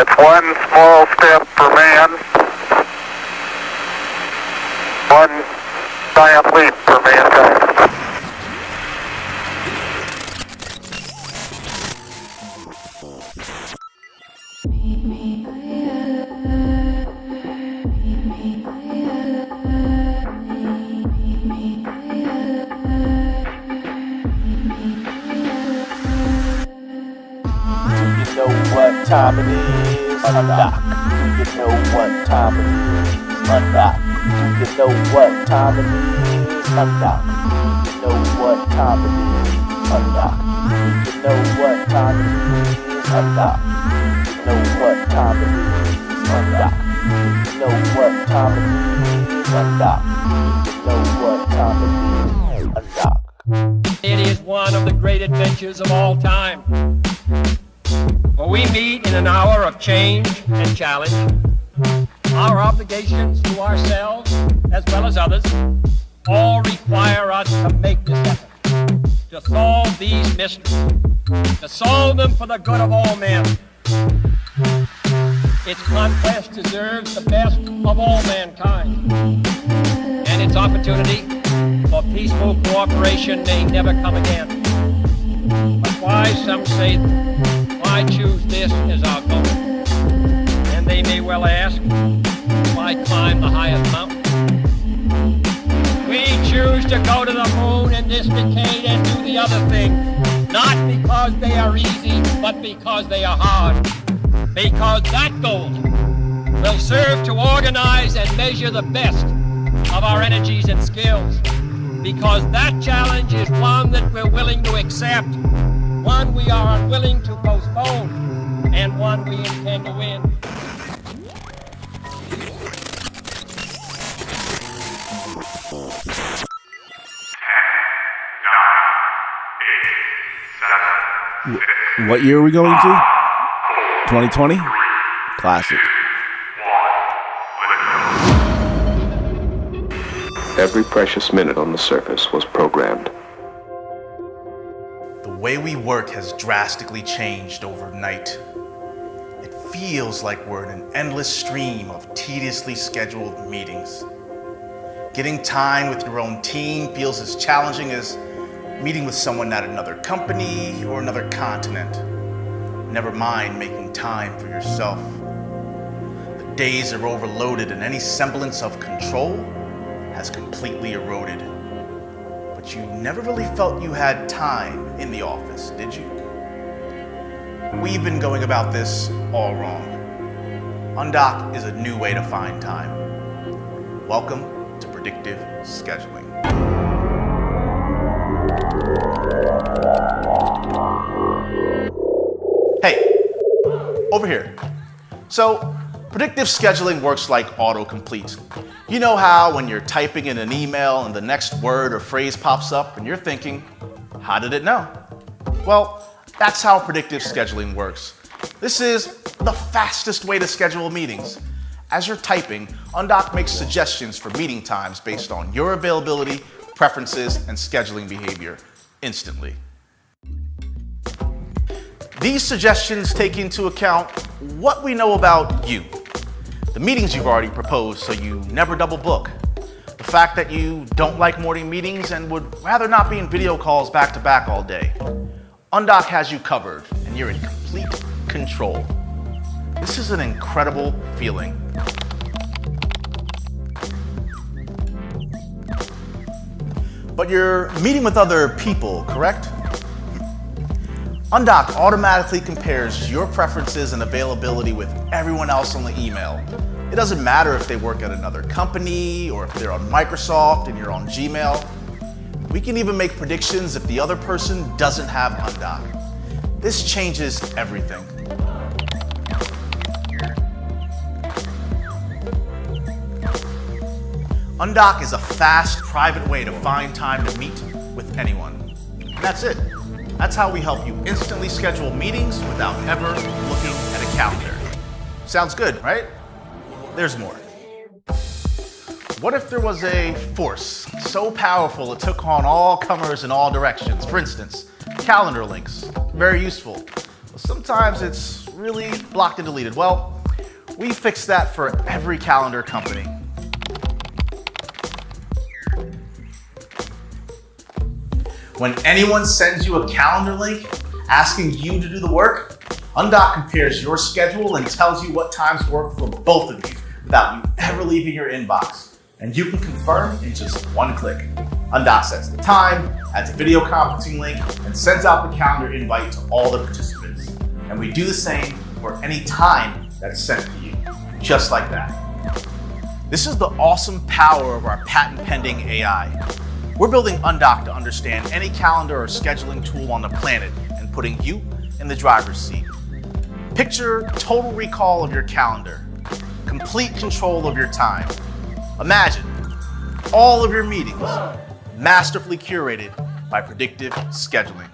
It's one small step for man, one giant leap for mankind. You know what time it is? Undock. You know what time it is? Undock. You know what time it is? Undock. You know what time it is? Undock. You know what time it is? Undock. You know what time it is? Undock. You know what time it is? Undock. You know what time it is? Undock. It is one of the great adventures of all time. For we meet in an hour of change and challenge. Our obligations to ourselves, as well as others, all require us to make this effort, to solve these mysteries, to solve them for the good of all men. Its conquest deserves the best of all mankind, and its opportunity for peaceful cooperation may never come again. But why, some say, why choose this as our goal? And they may well ask, why climb the highest mountain? We choose to go to the moon in this decade and do the other things, not because they are easy, but because they are hard. Because that goal will serve to organize and measure the best of our energies and skills. Because that challenge is one that we're willing to accept, one we are unwilling to postpone, and one we intend to win. What year are we going to? 2020? Classic. Every precious minute on the surface was programmed. The way we work has drastically changed overnight. It feels like we're in an endless stream of tediously scheduled meetings. Getting time with your own team feels as challenging as meeting with someone at another company or another continent. Never mind making time for yourself. The days are overloaded and any semblance of control has completely eroded. But you never really felt you had time in the office, did you? We've been going about this all wrong. Undock is a new way to find time. Welcome to predictive scheduling. Hey, over here. So, predictive scheduling works like autocomplete. You know how when you're typing in an email and the next word or phrase pops up and you're thinking, how did it know? Well, that's how predictive scheduling works. This is the fastest way to schedule meetings. As you're typing, Undock makes suggestions for meeting times based on your availability, preferences, and scheduling behavior instantly. These suggestions take into account what we know about you, the meetings you've already proposed so you never double book, the fact that you don't like morning meetings and would rather not be in video calls back to back all day. Undock has you covered and you're in complete control. This is an incredible feeling. But you're meeting with other people, correct? Undock automatically compares your preferences and availability with everyone else on the email. It doesn't matter if they work at another company or if they're on Microsoft and you're on Gmail. We can even make predictions if the other person doesn't have Undock. This changes everything. Undock is a fast, private way to find time to meet with anyone. And that's it. That's how we help you instantly schedule meetings without ever looking at a calendar. Sounds good, right? There's more. What if there was a force so powerful it took on all comers in all directions? For instance, calendar links. Very useful. sometimes it's really blocked and deleted. Well, we fixed that for every calendar company. When anyone sends you a calendar link asking you to do the work, Undock compares your schedule and tells you what times work for both of you without you ever leaving your inbox. And you can confirm in just one click. Undock sets the time, adds a video conferencing link, and sends out the calendar invite to all the participants. And we do the same for any time that's sent to you, just like that. This is the awesome power of our patent-pending AI. We're building Undock to understand any calendar or scheduling tool on the planet and putting you in the driver's seat. Picture total recall of your calendar, complete control of your time. Imagine all of your meetings masterfully curated by predictive scheduling.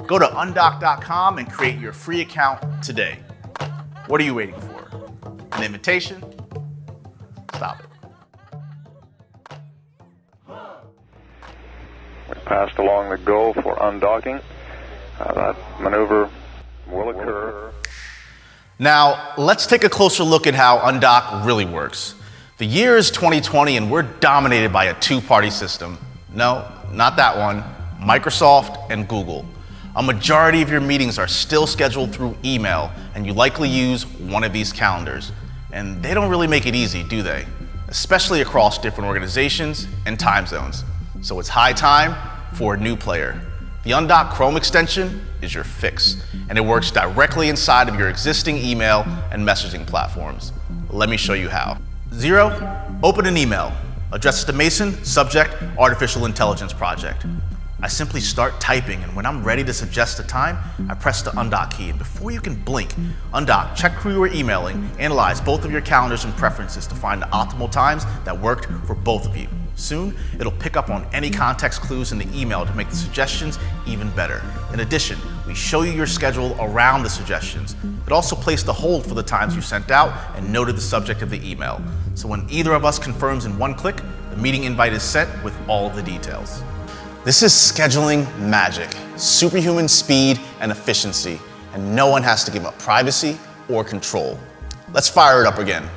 Go to undock.com and create your free account today. What are you waiting for? An invitation? Stop it. We passed along the goal for undocking. That maneuver will occur. Now, let's take a closer look at how Undock really works. The year is 2020 and we're dominated by a two-party system. No, not that one. Microsoft and Google. A majority of your meetings are still scheduled through email, and you likely use one of these calendars. And they don't really make it easy, do they? Especially across different organizations and time zones. So it's high time for a new player. The Undock Chrome extension is your fix, and it works directly inside of your existing email and messaging platforms. Let me show you how. 0, open an email. Address it to Mason, subject, Artificial Intelligence Project. I simply start typing, and when I'm ready to suggest a time, I press the Undock key, and before you can blink, Undock, check who you are emailing, analyze both of your calendars and preferences to find the optimal times that worked for both of you. Soon, it'll pick up on any context clues in the email to make the suggestions even better. In addition, we show you your schedule around the suggestions. It also placed a hold for the times you sent out and noted the subject of the email. So when either of us confirms in one click, the meeting invite is sent with all of the details. This is scheduling magic, superhuman speed and efficiency, and no one has to give up privacy or control. Let's fire it up again.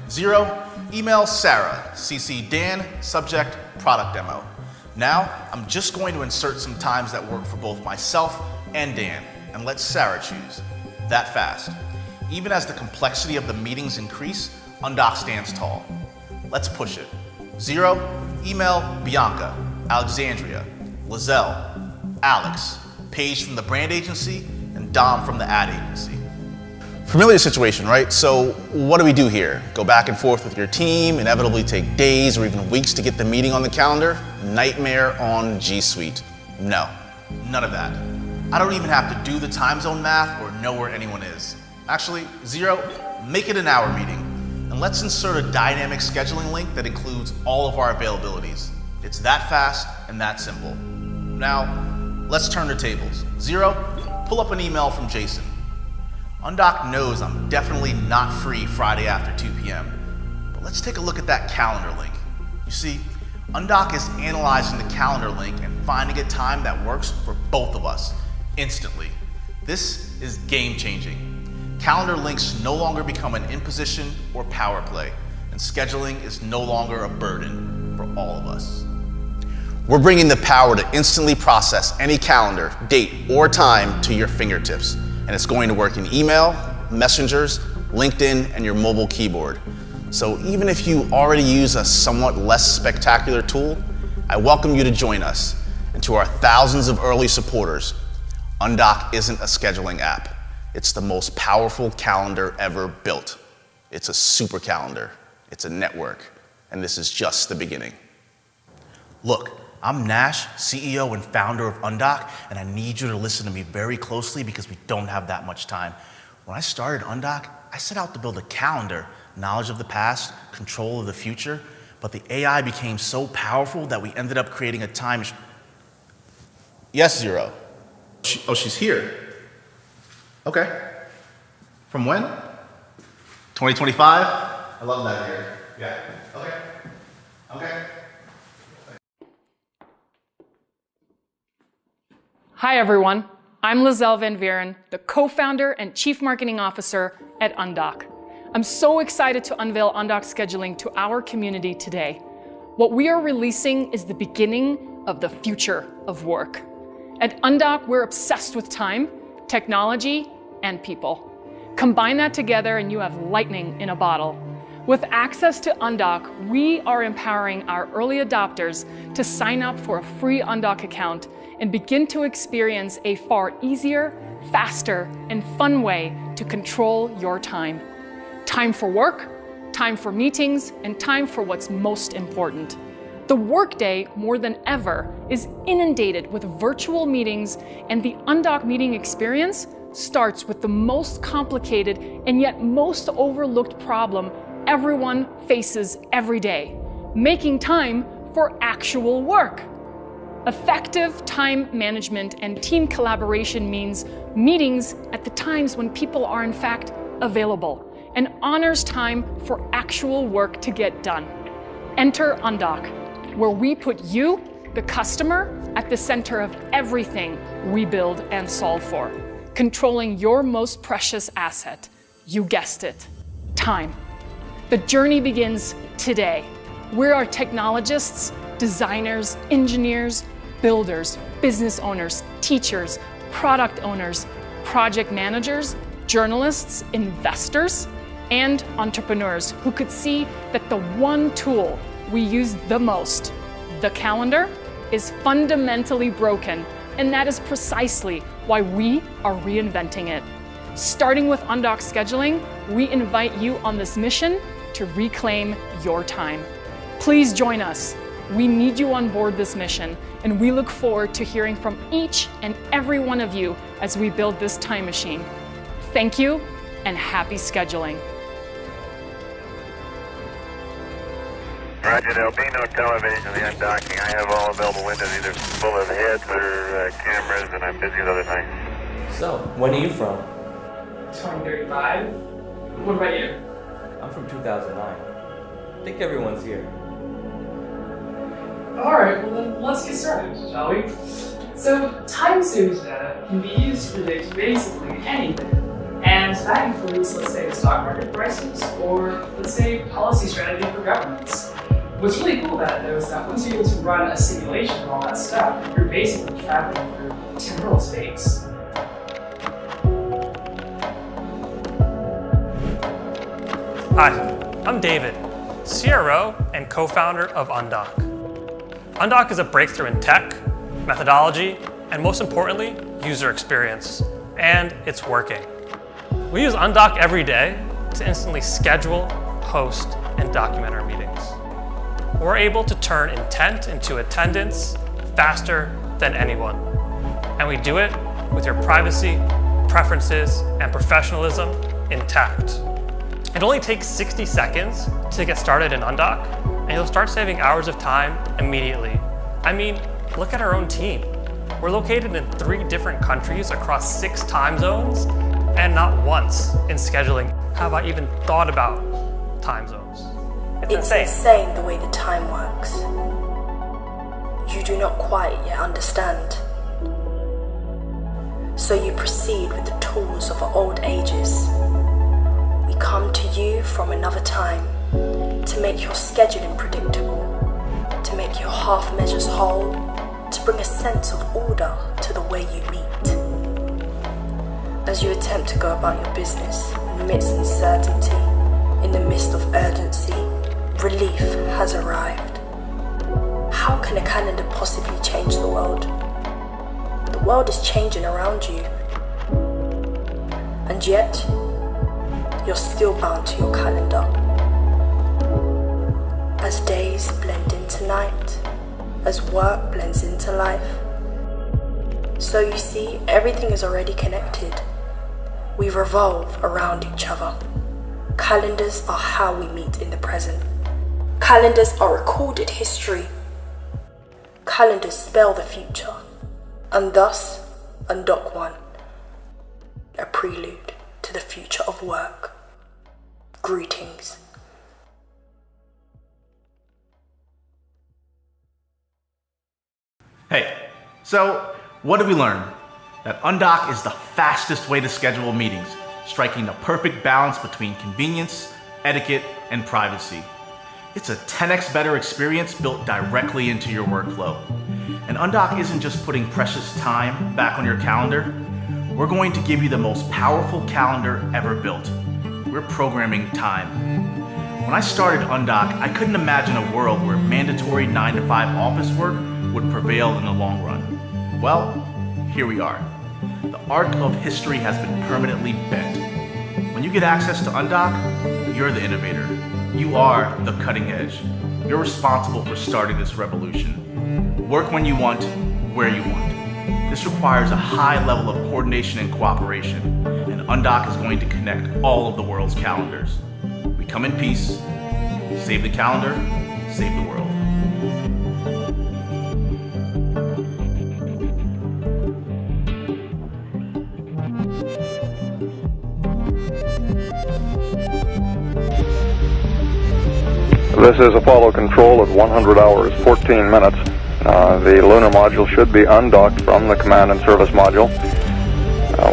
0, email Sarah, CC Dan, subject, product demo. Now, I'm just going to insert some times that work for both myself and Dan, and let Sarah choose. That fast. Even as the complexity of the meetings increase, Undock stands tall. Let's push it. 0, email Bianca, Alexandria, Lizelle, Alex, Paige from the brand agency, and Dom from the ad agency. Familiar situation, right? So what do we do here? Go back and forth with your team, inevitably take days or even weeks to get the meeting on the calendar? Nightmare on G Suite. No, none of that. I don't even have to do the time zone math or know where anyone is. Actually, 0, make it an hour meeting. And let's insert a dynamic scheduling link that includes all of our availabilities. It's that fast and that simple. Now, let's turn the tables. 0, pull up an email from Jason. Undock knows I'm definitely not free Friday after 2 p.m. But let's take a look at that calendar link. You see, Undock is analyzing the calendar link and finding a time that works for both of us instantly. This is game-changing. Calendar links no longer become an imposition or power play, and scheduling is no longer a burden for all of us. We're bringing the power to instantly process any calendar, date, or time to your fingertips. And it's going to work in email, messengers, LinkedIn, and your mobile keyboard. So even if you already use a somewhat less spectacular tool, I welcome you to join us. And to our thousands of early supporters, Undock isn't a scheduling app. It's the most powerful calendar ever built. It's a super calendar. It's a network. And this is just the beginning. Look, I'm Nash, CEO and founder of Undock, and I need you to listen to me very closely because we don't have that much time. When I started Undock, I set out to build a calendar, knowledge of the past, control of the future, but the AI became so powerful that we ended up creating a time. Yes, 0. She's here. Okay. From when? 2025? I love that year. Yeah. Okay. Okay. Hi everyone, I'm Lizelle Van Vieren, the co-founder and chief marketing officer at Undock. I'm so excited to unveil Undock scheduling to our community today. What we are releasing is the beginning of the future of work. At Undock, we're obsessed with time, technology, and people. Combine that together and you have lightning in a bottle. With access to Undock, we are empowering our early adopters to sign up for a free Undock account and begin to experience a far easier, faster, and fun way to control your time. Time for work, time for meetings, and time for what's most important. The workday, more than ever, is inundated with virtual meetings, and the Undock meeting experience starts with the most complicated and yet most overlooked problem everyone faces every day: making time for actual work. Effective time management and team collaboration means meetings at the times when people are in fact available and honors time for actual work to get done. Enter Undock, where we put you, the customer, at the center of everything we build and solve for, controlling your most precious asset. You guessed it, time. The journey begins today. We are technologists, designers, engineers, builders, business owners, teachers, product owners, project managers, journalists, investors, and entrepreneurs who could see that the one tool we use the most, the calendar, is fundamentally broken, and that is precisely why we are reinventing it. Starting with Undock scheduling, we invite you on this mission to reclaim your time. Please join us. We need you on board this mission, and we look forward to hearing from each and every one of you as we build this time machine. Thank you, and happy scheduling. Roger, there'll be no television in the undocking. I have all available windows either full of heads or cameras, and I'm busy with other things. So, when are you from? 2035. What about you? I'm from 2009. I think everyone's here. Alright, well then let's get started, shall we? So, time series data can be used to predict basically anything. And that includes, let's say, the stock market prices, or let's say, policy strategy for governments. What's really cool about it though is that once you're able to run a simulation of all that stuff, you're basically traveling through temporal space. Hi, I'm David, CRO and co-founder of Undock. Undock is a breakthrough in tech, methodology, and most importantly, user experience. And it's working. We use Undock every day to instantly schedule, host, and document our meetings. We're able to turn intent into attendance faster than anyone. And we do it with your privacy, preferences, and professionalism intact. It only takes 60 seconds to get started in Undock, and you'll start saving hours of time immediately. I mean, look at our own team. We're located in 3 different countries across 6 time zones, and not once in scheduling have I even thought about time zones. It's insane the way the time works. You do not quite yet understand. So you proceed with the tools of the old ages. We come to you from another time to make your scheduling predictable, to make your half measures whole, to bring a sense of order to the way you meet. As you attempt to go about your business amidst uncertainty, in the midst of urgency, relief has arrived. How can a calendar possibly change the world? The world is changing around you. And yet, you're still bound to your calendar. As days blend into night, as work blends into life. So you see, everything is already connected. We revolve around each other. Calendars are how we meet in the present. Calendars are recorded history. Calendars spell the future. And thus, Undock One, a prelude to the future of work. Greetings. Hey, so what did we learn? that Undock is the fastest way to schedule meetings, striking the perfect balance between convenience, etiquette, and privacy. It's a 10x better experience built directly into your workflow. And Undock isn't just putting precious time back on your calendar. We're going to give you the most powerful calendar ever built. We're programming time. When I started Undock, I couldn't imagine a world where mandatory 9-to-5 office work would prevail in the long run. Well, here we are. The arc of history has been permanently bent. When you get access to Undock, you're the innovator. You are the cutting edge. You're responsible for starting this revolution. Work when you want, where you want. This requires a high level of coordination and cooperation, and Undock is going to connect all of the world's calendars. We come in peace, save the calendar, save the world. This is Apollo Control at 100 hours, 14 minutes. The lunar module should be undocked from the command and service module.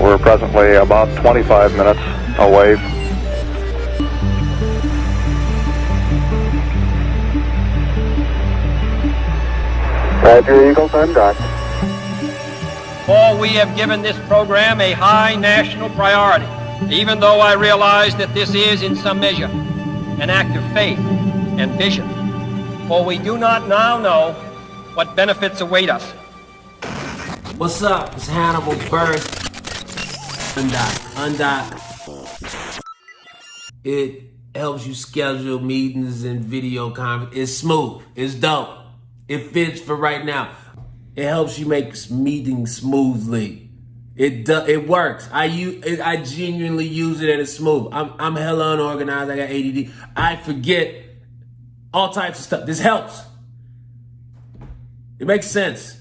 We're presently about 25 minutes away. Roger, Eagles undocked. For we have given this program a high national priority, even though I realize that this is, in some measure, an act of faith and vision. For we do not now know what benefits await us. What's up? It's Hannibal Burst. Undock. It helps you schedule meetings and video conferences. It's smooth. It's dope. It fits for right now. It helps you make meetings smoothly. It works. I genuinely use it and it's smooth. I'm hella unorganized. I got ADD. I forget all types of stuff. This helps. It makes sense.